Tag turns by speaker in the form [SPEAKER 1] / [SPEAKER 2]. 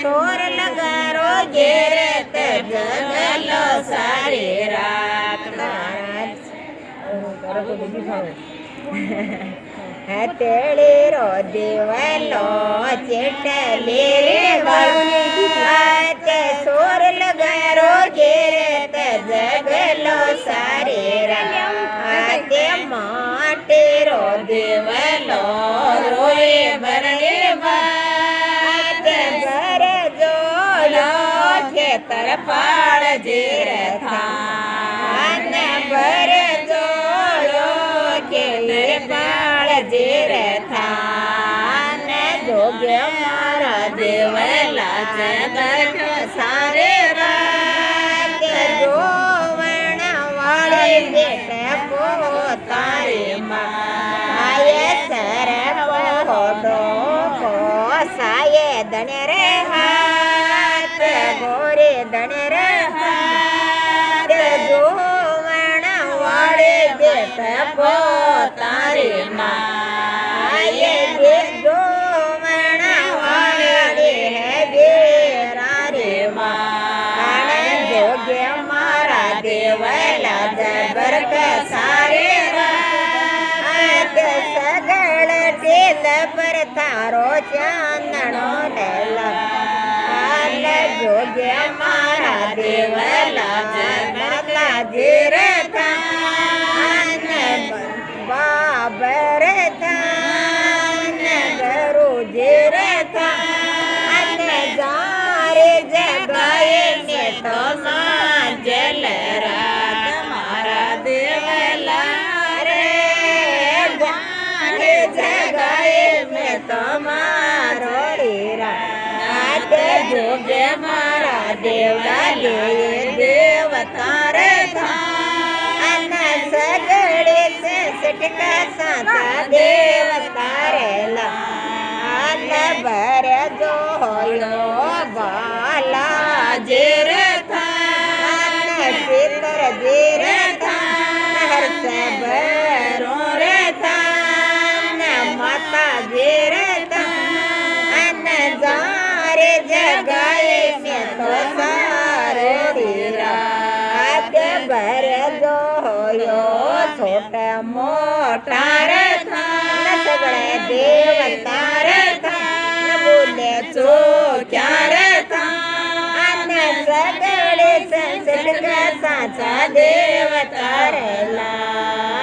[SPEAKER 1] સોર લગારો ઘેરે તે જગલો સારી રાત હતેળી રો દેવલો ચેટલી રે વાતે સોર લગારો ઘેરે તે જગલો સારી રાતે માટી રો દેવલો રોએ ભરણે વાતે ભર જોયો ખેતર પાળ જીર થાન ભર જોયો ખેતર પાળ જીર થાન જોગે મારા દેવલા જગત સારે રાત જોવણ વાળી બેટે પોતારી માએ સર પોડો સાયે દણે રે હાથ ગોરે દણે રે હાથ જોવણ વાળી બેટે પોતારી માએ જોવણ વાળી હે બેરારી માં જોગે મારા દેવલા જબર કે સારે રાત સગળ ટેલ પર તારો ચાંદણો ડેલા જોગે મારા દેવલા જબરલા જીર થાન બાબર થાન ગરુ જીર થાન જારે જગાએ ને તો માં જલ રાત મારા દેવલા રે જારે જગાએ મેં તમારો રાત જોગે મારા દેવલા લે દેવતા રે થાન સગડે છે સટકા સાચા દેવતા રેલા ભર જોયો બાલા જીર થાન પિતર જીર થાન હર્ષ ભરો રે થાન માતા જીર થાન જારે જગાએ મેં તો સારી રાત ભર જોયો છોટા મોટા રે થાન સગળે દેવતા રે થાન બોલે ચોક્યા રે થાન સગળે સંસદ સાચા દેવતા રેલા